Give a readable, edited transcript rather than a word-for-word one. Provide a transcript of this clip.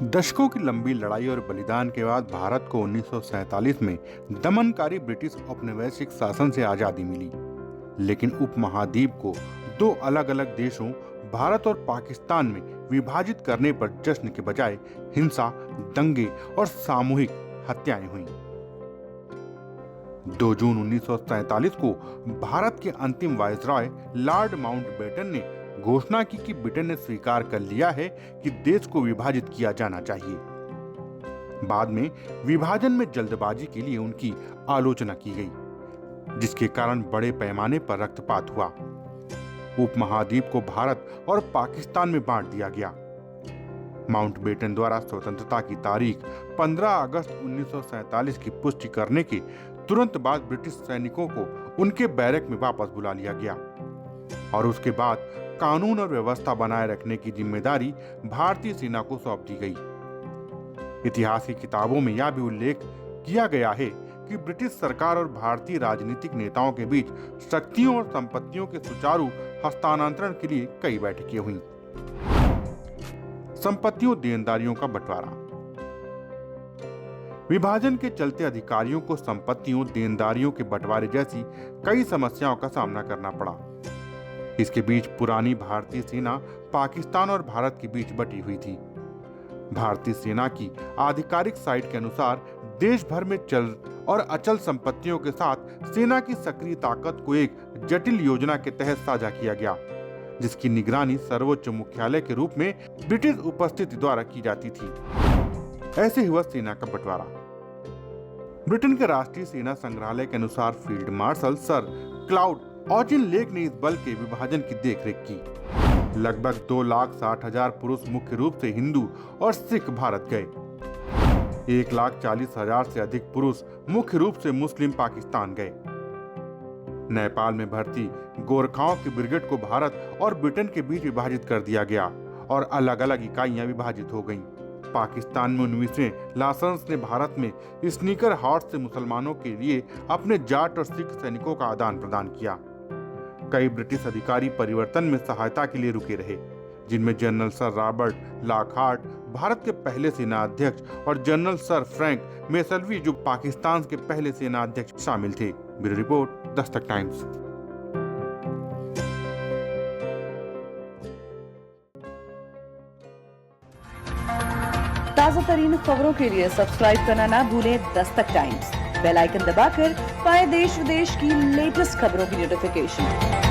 दशकों की लंबी लड़ाई और बलिदान के बाद भारत को 1947 में दमनकारी ब्रिटिश औपनिवेशिक शासन से आजादी मिली। लेकिन उपमहाद्वीप को दो अलग अलग देशों भारत और पाकिस्तान में विभाजित करने पर जश्न के बजाय हिंसा, दंगे और सामूहिक हत्याएं हुईं। 2 जून 1947 को भारत के अंतिम वायसराय लॉर्ड माउंटबेटन ने घोषणा की कि ब्रिटेन ने स्वीकार कर लिया है कि देश को विभाजित किया जाना चाहिए। बाद में विभाजन में जल्दबाजी के लिए उनकी आलोचना की गई, जिसके कारण बड़े पैमाने पर रक्तपात हुआ। उपमहाद्वीप को भारत और पाकिस्तान में बांट दिया गया। माउंटबेटन द्वारा स्वतंत्रता की तारीख 15 अगस्त 1947 की पुष्टि करने के तुरंत बाद ब्रिटिश सैनिकों को उनके बैरक में वापस बुला लिया गया और उसके बाद कानून और व्यवस्था बनाए रखने की जिम्मेदारी भारतीय सेना को सौंप दी गई। इतिहास की किताबों में यह भी उल्लेख किया गया है कि ब्रिटिश सरकार और भारतीय राजनीतिक नेताओं के बीच शक्तियों और संपत्तियों के सुचारू हस्तांतरण के लिए कई बैठकें हुईं। संपत्तियों देनदारियों का बंटवारा। विभाजन के चलते अधिकारियों को संपत्तियों देनदारियों के बंटवारे जैसी कई समस्याओं का सामना करना पड़ा। इसके बीच पुरानी भारतीय सेना पाकिस्तान और भारत के बीच बटी हुई थी। भारतीय सेना की आधिकारिक साइट के अनुसार देश भर में चल और अचल संपत्तियों के साथ सेना की सक्रिय ताकत को एक जटिल योजना के तहत साझा किया गया, जिसकी निगरानी सर्वोच्च मुख्यालय के रूप में ब्रिटिश उपस्थिति द्वारा की जाती थी। ऐसे हुआ सेना का बंटवारा। ब्रिटेन के राष्ट्रीय सेना संग्रहालय के अनुसार field marshal sir cloud Auchinleck ने इस बल के विभाजन की देखरेख की। लगभग 2,60,000 पुरुष मुख्य रूप से हिंदू और सिख भारत गए। 1,40,000 से अधिक पुरुष मुख्य रूप से मुस्लिम पाकिस्तान गए। नेपाल में भर्ती गोरखाओं की ब्रिगेड को भारत और ब्रिटेन के बीच विभाजित कर दिया गया और अलग अलग इकाइयां विभाजित हो गईं। पाकिस्तान में 19वें लासंस ने भारत में स्नीकर हॉर्स से मुसलमानों के लिए अपने जाट और सिख सैनिकों का आदान प्रदान किया। कई ब्रिटिश अधिकारी परिवर्तन में सहायता के लिए रुके रहे, जिनमें general sir Robert Lockhart Bharat के पहले सेना अध्यक्ष और जनरल सर फ्रैंक मेसलवी जो पाकिस्तान के पहले सेना अध्यक्ष शामिल थे। Bureau report, Dastak times. ताजा तरीन खबरों के लिए सब्सक्राइब करना ना भूलें दस्तक टाइम्स। बेल आइकन दबाकर पाएं देश विदेश की लेटेस्ट खबरों की नोटिफिकेशन।